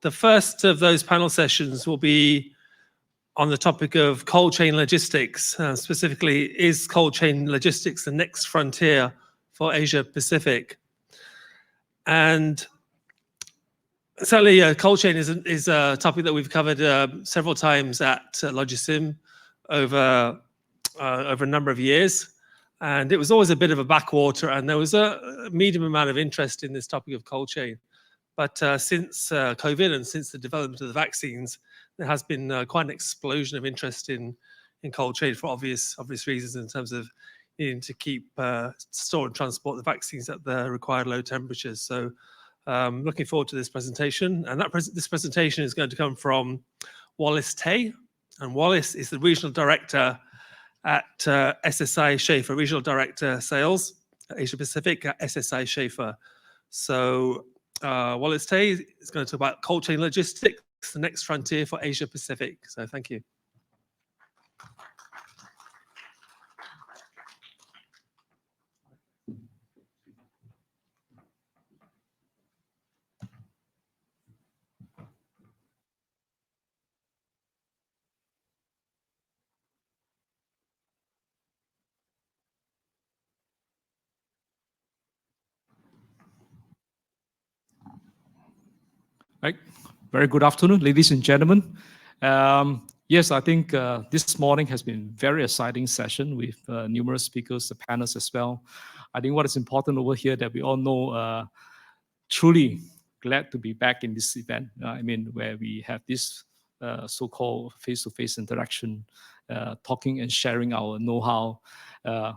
The first of those panel sessions will be on the topic of cold chain logistics. Specifically, is cold chain logistics the next frontier for Asia Pacific? And certainly, cold chain is a topic that we've covered several times at LogiSYM over a number of years. And it was always a bit of a backwater, and there was a medium amount of interest in this topic of cold chain. But since COVID and since the development of the vaccines, there has been quite an explosion of interest in cold chain for obvious reasons in terms of needing to keep, store and transport the vaccines at the required low temperatures. So looking forward to this presentation. And this presentation is going to come from Wallace Tay. And Wallace is the Regional Director at SSI Schaefer, Regional Director Sales, Asia Pacific at SSI Schaefer. So Wallace Tay is going to talk about cold chain logistics, the next frontier for Asia Pacific. So thank you. Right. Very good afternoon, ladies and gentlemen. Yes, I think this morning has been a very exciting session with numerous speakers, the panels as well. I think what is important over here that we all know, truly glad to be back in this event. I mean, where we have this so-called face-to-face interaction, talking and sharing our know-how.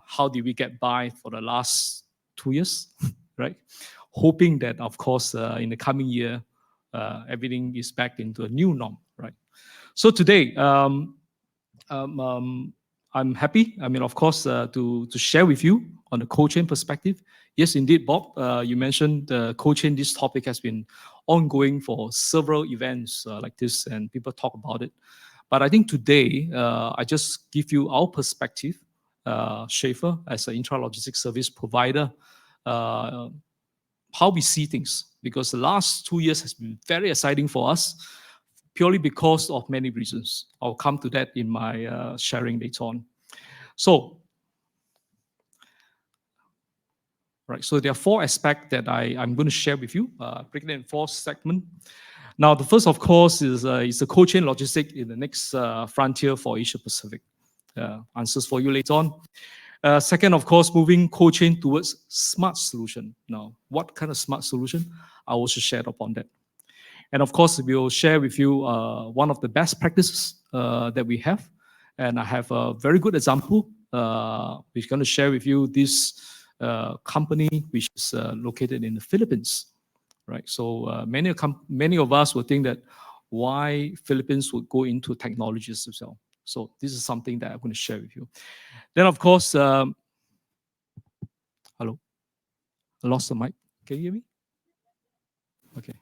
How did we get by for the last 2 years, right? Hoping that, of course, in the coming year, everything is back into a new norm, right? So today, I'm happy, I mean, of course, to share with you on the cold chain perspective. Yes, indeed, Bob, you mentioned the cold chain. This topic has been ongoing for several events like this, and people talk about it. But I think today, I just give you our perspective, Schaefer, as an intra-logistics service provider, how we see things, because the last 2 years has been very exciting for us, purely because of many reasons. I'll come to that in my sharing later on. So, right, so there are 4 aspects that I'm going to share with you, breaking it in 4 segments. Now, the first, of course, is the cold chain logistics in the next frontier for Asia Pacific. Answers for you later on. Second, of course, moving cold chain towards smart solution. Now, what kind of smart solution? I also shared upon that. And of course, we will share with you one of the best practices that we have. And I have a very good example. We're going to share with you this company which is located in the Philippines, right? So many of us would think that why Philippines would go into technologies as well. So this is something that I'm going to share with you. Then, of course, hello, I lost the mic. Can you hear me? Okay.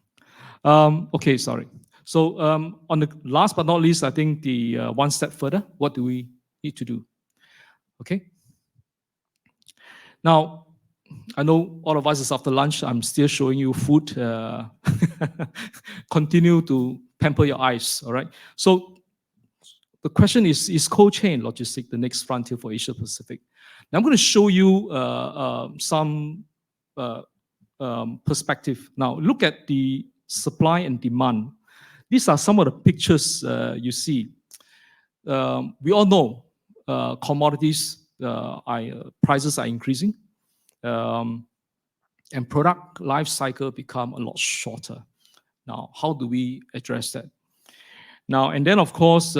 Okay, sorry. So on the last but not least, I think the one step further, what do we need to do? Okay. Now, I know all of us is after lunch. I'm still showing you food. Continue to pamper your eyes, all right? So the question is cold chain logistics the next frontier for Asia Pacific? Now I'm going to show you some perspective. Now look at the supply and demand. These are some of the pictures you see. We all know commodities prices are increasing, and product life cycle become a lot shorter. Now, how do we address that? Now, and then of course,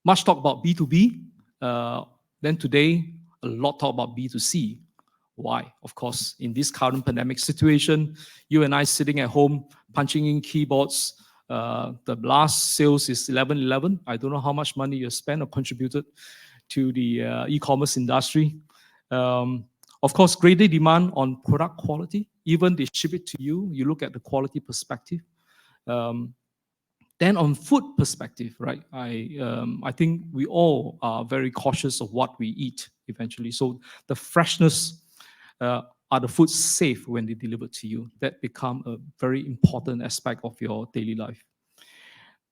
much talk about B2B. Then today, a lot talk about B2C. Why? Of course, in this current pandemic situation, you and I sitting at home, punching in keyboards. The last sales is 11/11. I don't know how much money you spent or contributed to the e-commerce industry. Of course, greater demand on product quality. Even they ship it to you, you look at the quality perspective. Then on food perspective, right? I think we all are very cautious of what we eat eventually. So the freshness, are the foods safe when they deliver to you? That become a very important aspect of your daily life.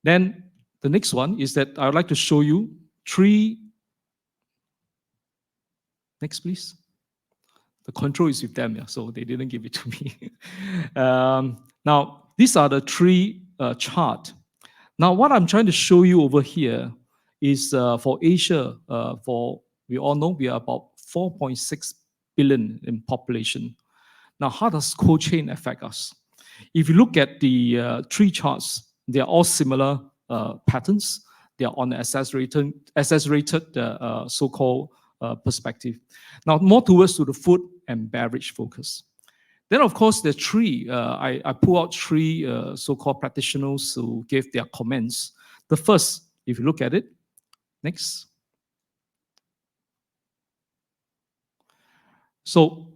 Then the next one is that I would like to show you 3. Next, please. The control is with them, yeah, so they didn't give it to me. Now, these are the 3 chart. Now, what I'm trying to show you over here is for Asia, we all know we are about 4.6 billion in population. Now, how does cold chain affect us? If you look at the 3 charts, they are all similar patterns. They are on the exaggerated so-called perspective. Now, more towards to the food and beverage focus. Then, of course, the 3, I pull out 3 so-called practitioners who gave their comments. The first, if you look at it, next. So,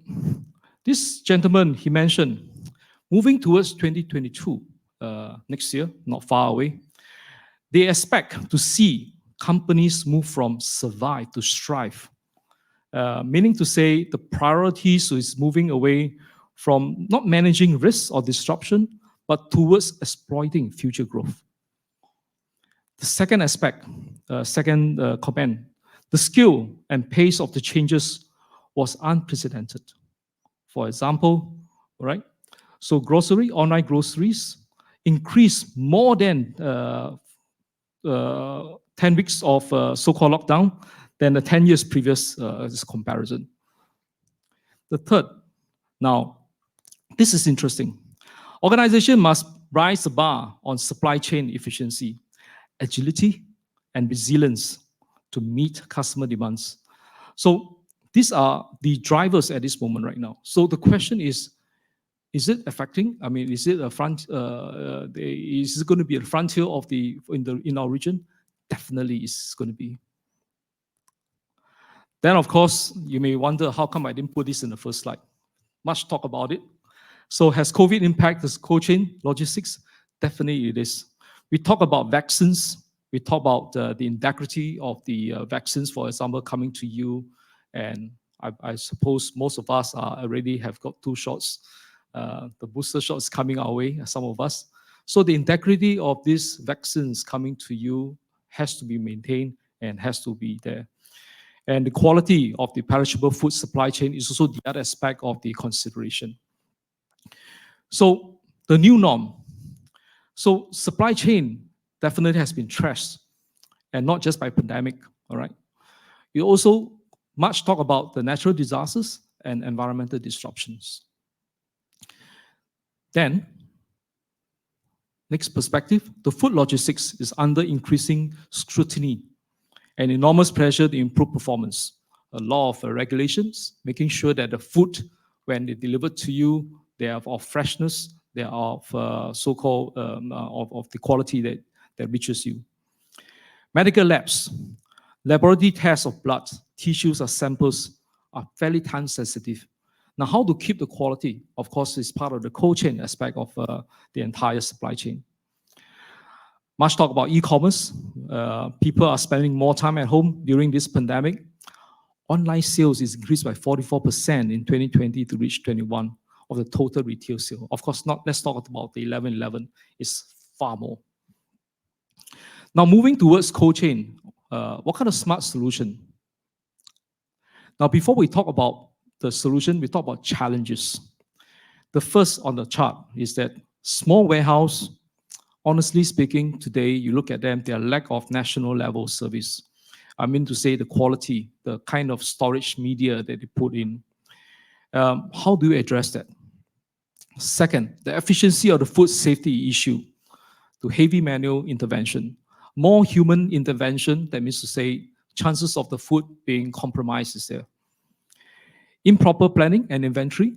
this gentleman, he mentioned, moving towards 2022, next year, not far away, they expect to see companies move from survive to strive. Meaning to say the priorities is moving away from not managing risk or disruption, but towards exploiting future growth. The second aspect, second comment, the scale and pace of the changes was unprecedented. For example, right? So online groceries increased more than 10 weeks of so-called lockdown than the 10 years previous this comparison. The third, now, this is interesting. Organization must rise the bar on supply chain efficiency, agility, and resilience to meet customer demands. So these are the drivers at this moment right now. So the question is it affecting? I mean, is it a front? Is it going to be a frontier of in our region? Definitely, it's going to be. Then, of course, you may wonder how come I didn't put this in the first slide. Much talk about it. So has COVID impacted the cold chain logistics? Definitely it is. We talk about vaccines. We talk about the integrity of the vaccines, for example, coming to you. And I suppose most of us already have got 2 shots. The booster shot is coming our way, some of us. So the integrity of these vaccines coming to you has to be maintained and has to be there. And the quality of the perishable food supply chain is also the other aspect of the consideration. So the new norm. So supply chain definitely has been trashed, and not just by pandemic, all right? You also much talk about the natural disasters and environmental disruptions. Then, next perspective, the food logistics is under increasing scrutiny and enormous pressure to improve performance. A lot of regulations, making sure that the food, when they deliver to you, they are of freshness, they are of so-called of the quality that reaches you. Medical labs, laboratory tests of blood, tissues, or samples are fairly time sensitive. Now, how to keep the quality, of course, is part of the cold chain aspect of the entire supply chain. Much talk about e-commerce. People are spending more time at home during this pandemic. Online sales is increased by 44% in 2020 to reach 21% of the total retail sale. Of course, let's talk about the 11/11. It's far more. Now, moving towards cold chain, what kind of smart solution? Now, before we talk about the solution, we talk about challenges. The first on the chart is that small warehouse, honestly speaking, today, you look at them, their lack of national level service. I mean to say the quality, the kind of storage media that they put in. How do you address that? Second, the efficiency of the food safety issue to heavy manual intervention. More human intervention, that means to say chances of the food being compromised is there. Improper planning and inventory.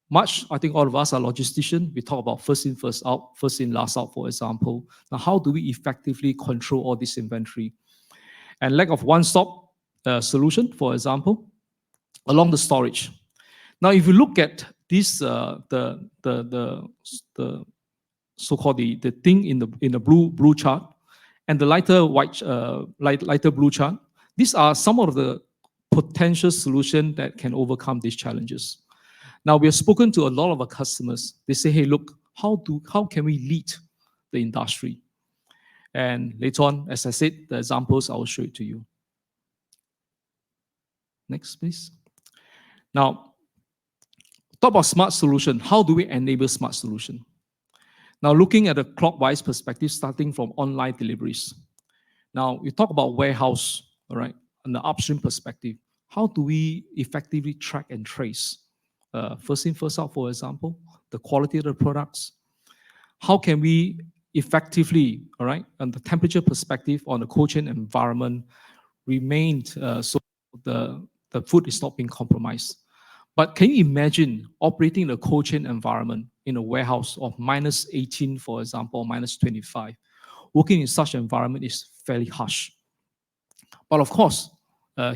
Much, I think all of us are logisticians. We talk about first in, first out, first in, last out, for example. Now, how do we effectively control all this inventory? And lack of one-stop solution, for example, along the storage. Now, if you look at this, the so-called the thing in the blue chart and the lighter blue chart, these are some of the potential solutions that can overcome these challenges. Now, we have spoken to a lot of our customers. They say, hey, look, how can we lead the industry? And later on, as I said, the examples, I will show it to you. Next, please. Now, talk about smart solution. How do we enable smart solution? Now, looking at a clockwise perspective, starting from online deliveries. Now, we talk about warehouse, all right, on the upstream perspective. How do we effectively track and trace? First in, first out, for example, the quality of the products. How can we effectively, all right, on the temperature perspective, on the cold chain environment, remain so the food is not being compromised? But can you imagine operating in a cold chain environment in a warehouse of -18, for example, -25? Working in such an environment is fairly harsh. But of course,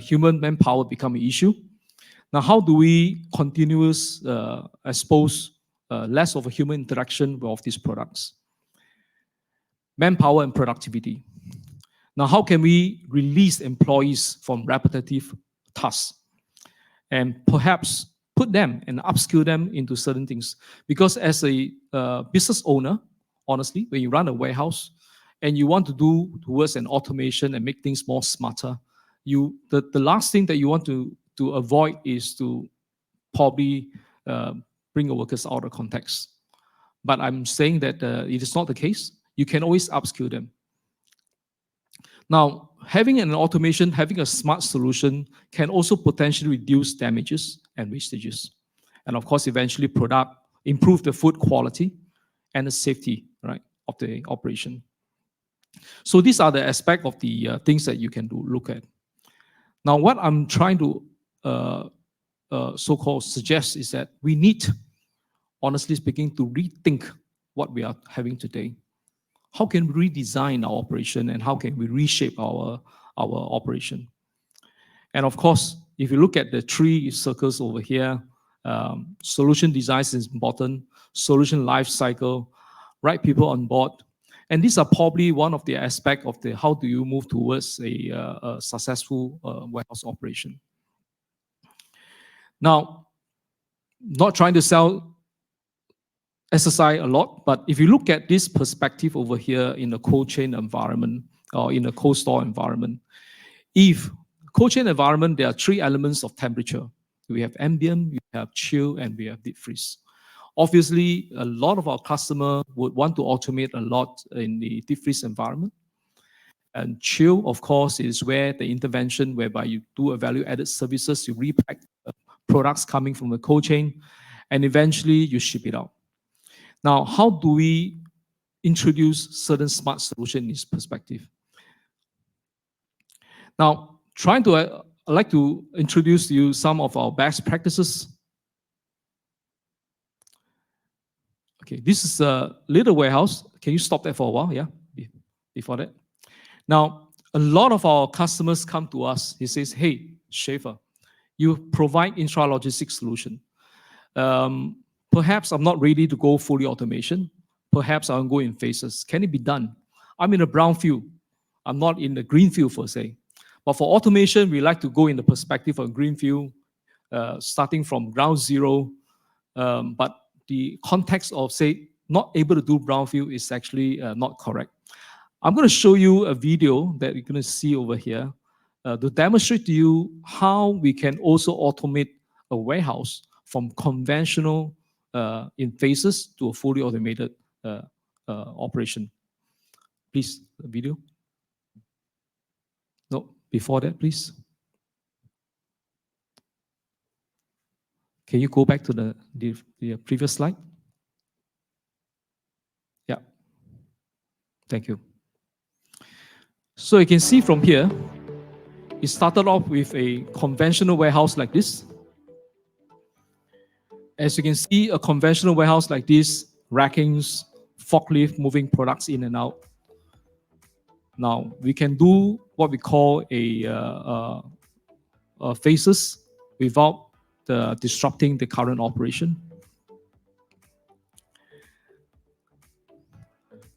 human manpower become an issue. Now, how do we expose less of a human interaction with these products? Manpower and productivity. Now, how can we release employees from repetitive tasks? And perhaps put them and upskill them into certain things. Because as a business owner, honestly, when you run a warehouse and you want to do towards an automation and make things more smarter, the last thing that you want to avoid is to probably bring your workers out of context. But I'm saying that it is not the case. You can always upskill them. Now, having an automation, having a smart solution can also potentially reduce damages and wastages. And of course, eventually improve the food quality and the safety, right, of the operation. So these are the aspects of the things that you can look at. Now, what I'm trying to so-called suggest is that we need, honestly speaking, to rethink what we are having today. How can we redesign our operation and how can we reshape our operation? And of course, if you look at the 3 circles over here, solution design is important, solution life cycle, right people on board. And these are probably one of the aspects of the how do you move towards a successful warehouse operation. Now, not trying to sell SSI a lot, but if you look at this perspective over here in a cold chain environment or in a cold store environment, if cold chain environment, there are 3 elements of temperature. We have ambient, we have chill, and we have deep freeze. Obviously, a lot of our customers would want to automate a lot in the deep freeze environment. And chill, of course, is where the intervention whereby you do a value-added services, you repack products coming from the cold chain, and eventually you ship it out. Now, how do we introduce certain smart solutions in this perspective? Now, I'd like to introduce to you some of our best practices. Okay, this is a little warehouse. Can you stop there for a while? Yeah, before that. Now, a lot of our customers come to us. He says, hey, Schaefer, you provide intra-logistics solution. Perhaps I'm not ready to go fully automation. Perhaps I'll go in phases. Can it be done? I'm in a brownfield. I'm not in the greenfield per se. But for automation, we like to go in the perspective of greenfield, starting from ground zero. But the context of, say, not able to do brownfield is actually not correct. I'm going to show you a video that you're going to see over here to demonstrate to you how we can also automate a warehouse from conventional in phases to a fully automated operation. Please, the video. No, before that, please. Can you go back to the previous slide? Yeah. Thank you. So you can see from here, it started off with a conventional warehouse like this. As you can see, a conventional warehouse like this, rackings, forklift moving products in and out. Now, we can do what we call a phases without disrupting the current operation.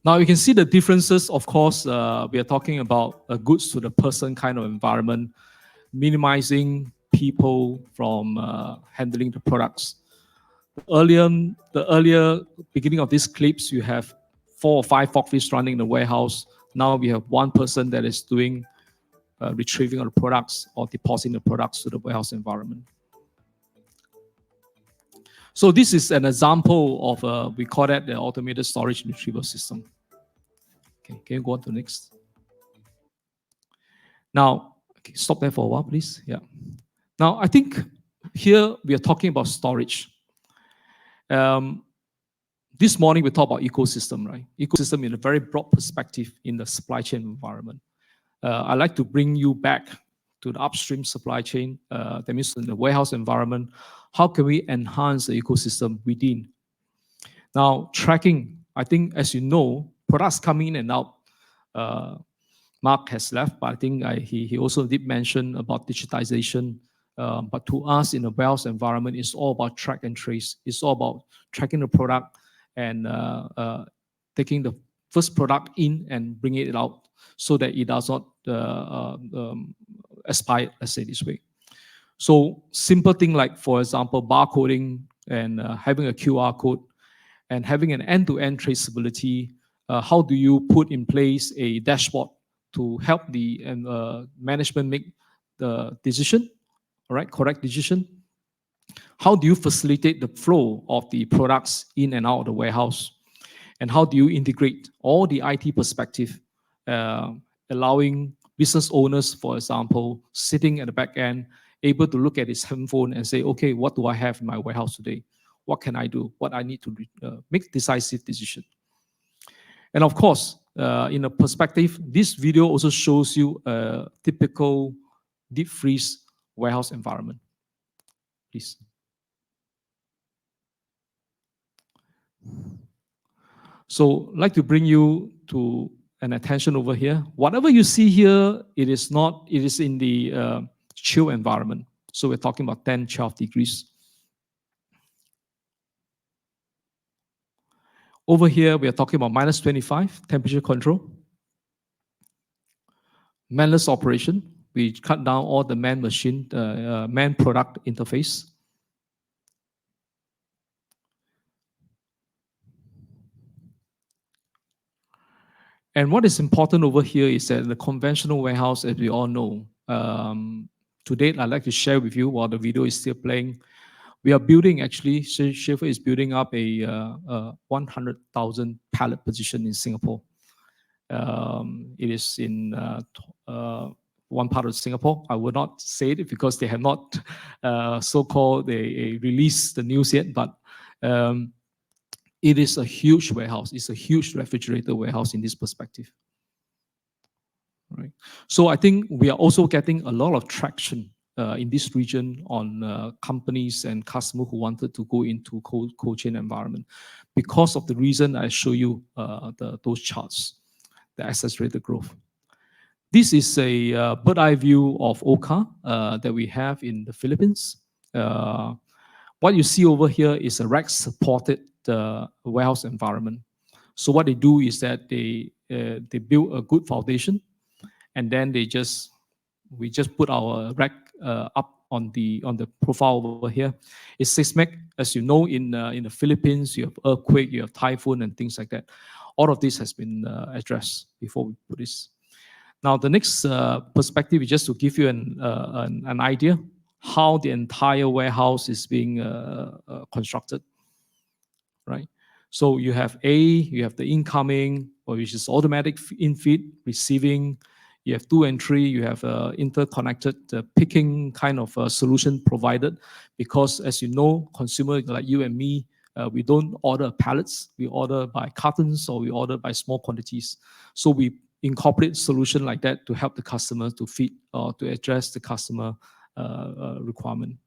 Now, you can see the differences. Of course, we are talking about a goods to the person kind of environment, minimizing people from handling the products. The earlier beginning of these clips, you have 4 or 5 forklifts running in the warehouse. Now we have one person that is doing retrieving of the products or depositing the products to the warehouse environment. So this is an example of, we call that the automated storage retrieval system. Okay, can you go on to the next? Now, okay, stop there for a while, please. Yeah. Now, I think here we are talking about storage. This morning we talked about ecosystem, right? Ecosystem in a very broad perspective in the supply chain environment. I'd like to bring you back to the upstream supply chain, that means in the warehouse environment. How can we enhance the ecosystem within? Now, tracking, I think, as you know, products come in and out. Mark has left, but I think he also did mention about digitization. But to us in the warehouse environment, it's all about track and trace. It's all about tracking the product and taking the first product in and bringing it out so that it does not expire, let's say this way. So simple thing like, for example, barcoding and having a QR code and having an end-to-end traceability. How do you put in place a dashboard to help the management make the decision, all right, correct decision? How do you facilitate the flow of the products in and out of the warehouse? And how do you integrate all the IT perspective, allowing business owners, for example, sitting at the back end, able to look at his handphone and say, okay, what do I have in my warehouse today? What can I do? What I need to make decisive decision. And of course, in a perspective, this video also shows you a typical deep freeze warehouse environment. Please. So I'd like to bring you to an attention over here. Whatever you see here, it is in the chill environment. So we're talking about 10, 12 degrees. Over here, we are talking about minus 25 temperature control. Manless operation. We cut down all the man-machine, man-product interface. And what is important over here is that the conventional warehouse, as we all know, to date, I'd like to share with you while the video is still playing. We are building, actually, Schaefer is building up a 100,000 pallet position in Singapore. It is in one part of Singapore. I will not say it because they have not so-called they released the news yet, but it is a huge warehouse. It's a huge refrigerator warehouse in this perspective. Right. So I think we are also getting a lot of traction in this region on companies and customers who wanted to go into cold chain environment because of the reason I show you those charts, the accelerated growth. This is a bird eye view of OCA that we have in the Philippines. What you see over here is a rack supported warehouse environment. So what they do is that they build a good foundation, and then we just put our rack up on the profile over here. It's seismic, as you know, in the Philippines. You have earthquake, you have typhoon, and things like that. All of this has been addressed before we put this. Now the next perspective is just to give you an idea how the entire warehouse is being constructed. Right. So you have you have the incoming, which is automatic in-feed, receiving. You have 2 and 3. You have interconnected picking kind of solution provided, because as you know, consumers like you and me, we don't order pallets. We order by cartons or we order by small quantities. So we incorporate solution like that to help the customer to feed or to address the customer requirement.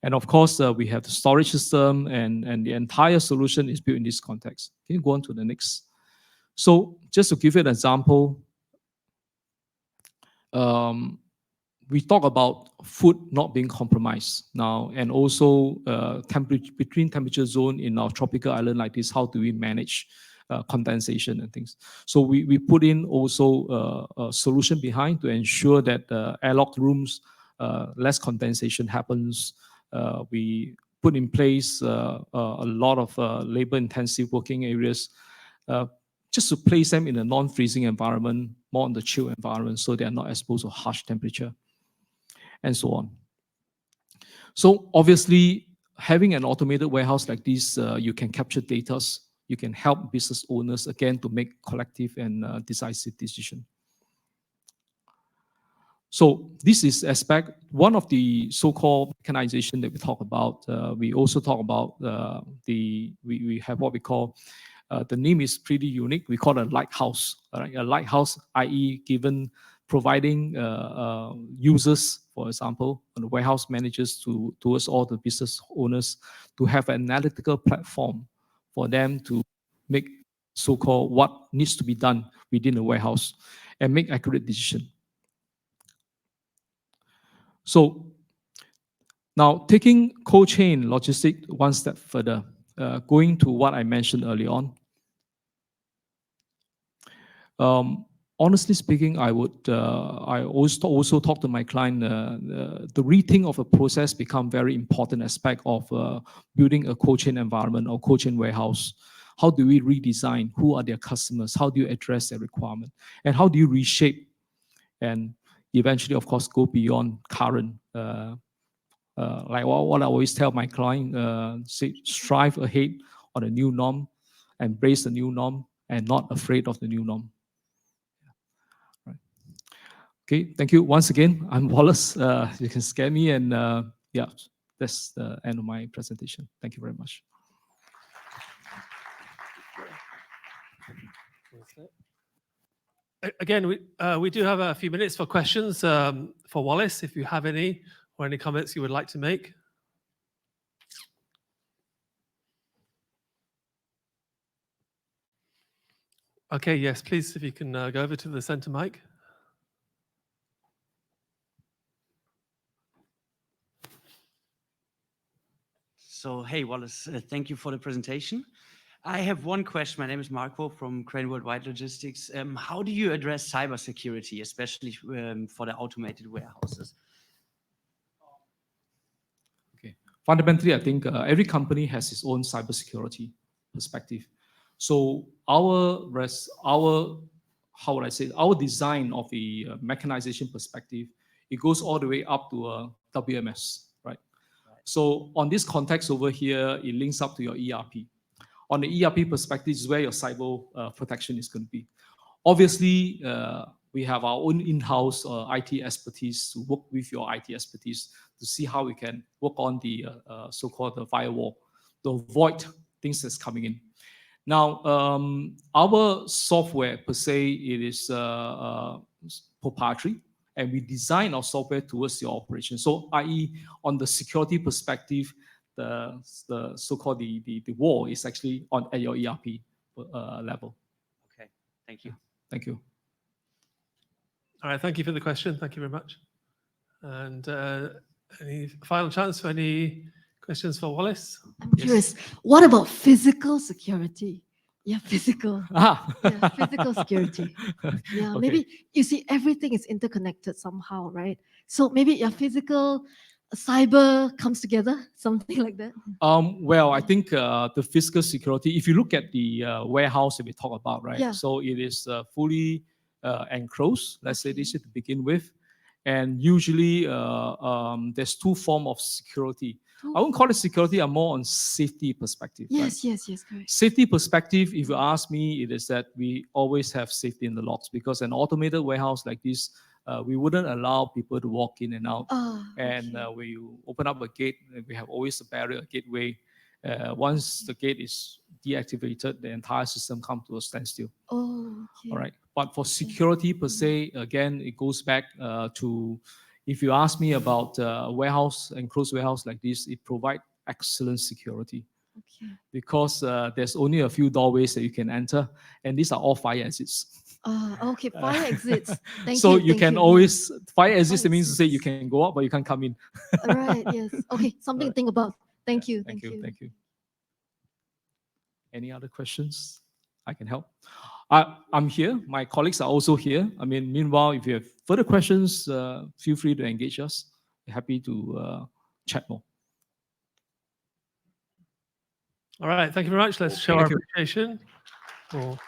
And of course, we have the storage system, and the entire solution is built in this context. Can you go on to the next? So just to give you an example, we talk about food not being compromised now, and also between temperature zone in our tropical island like this, how do we manage condensation and things? So we put in also a solution behind to ensure that airlock rooms, less condensation happens. We put in place a lot of labor-intensive working areas, just to place them in a non-freezing environment, more on the chill environment, so they are not exposed to harsh temperature, and so on. So obviously, having an automated warehouse like this, you can capture data, you can help business owners, again, to make collective and decisive decisions. So this is aspect, one of the so-called mechanization that we talk about. We also talk about we have what we call, the name is pretty unique. We call it a lighthouse. Right? A lighthouse, i.e. providing users, for example, and the warehouse managers towards all the business owners to have an analytical platform for them to make so-called what needs to be done within the warehouse and make accurate decisions. So now taking cold chain logistics one step further, going to what I mentioned early on. Honestly speaking, I also talk to my client. The rethink of a process become very important aspect of building a cold chain environment or cold chain warehouse. How do we redesign? Who are their customers? How do you address their requirement? And how do you reshape and eventually, of course, go beyond current? Like what I always tell my client, say, strive ahead on a new norm, embrace the new norm, and not afraid of the new norm. Right. Okay, thank you once again. I'm Wallace. You can scan me, and yeah, that's the end of my presentation. Thank you very much. Again, we do have a few minutes for questions for Wallace, if you have any, or any comments you would like to make. Okay, yes, please, if you can go over to the center mic. So, hey, Wallace, thank you for the presentation. I have one question. My name is Marco from Crane Worldwide Logistics. How do you address cybersecurity, especially for the automated warehouses? Okay. Fundamentally, I think every company has its own cybersecurity perspective. So our design of the mechanization perspective, it goes all the way up to a WMS, right? So on this context over here, it links up to your ERP. On the ERP perspective is where your cyber protection is going to be. Obviously, we have our own in-house IT expertise to work with your IT expertise to see how we can work on the so-called the firewall to avoid things that's coming in. Now, our software per se, it is proprietary, and we design our software towards your operation. So, i.e., on the security perspective, the so-called the wall is actually at your ERP level. Okay, thank you. Thank you. All right, thank you for the question. Thank you very much. And any final chance for any questions for Wallace? I'm curious, what about physical security? Yeah, physical. Yeah, physical security. Yeah, Okay. maybe you see everything is interconnected somehow, right? So maybe your physical, cyber comes together, something like that. Well, I think the physical security, if you look at the warehouse that we talk about, right? Yeah. So it is fully enclosed, let's say this to begin with. And usually there's two forms of security. I won't call it security, I'm more on safety perspective. Yes, right? yes, correct. Safety perspective, if you ask me, it is that we always have safety in the locks, because an automated warehouse like this, we wouldn't allow people to walk in and out. And when you open up a gate, we have always a barrier, a gateway. Once the gate is deactivated, the entire system comes to a standstill. Oh, okay. All right. But for security per se, again, it goes back to, if you ask me about warehouse, enclosed warehouse like this, it provides excellent security. Okay. Because there's only a few doorways that you can enter, and these are all fire exits. Okay, fire exits. Thank so you. you can always, fire exits, it means to say you can go out, but you can't come in. Right, yes. Okay, something to think about. Thank you. Thank you. Thank you. Any other questions? I can help. I'm here. My colleagues are also here. I mean, meanwhile, if you have further questions, feel free to engage us. We're happy to chat more. All right, thank you very much. Let's show our Thank you. appreciation. Cool.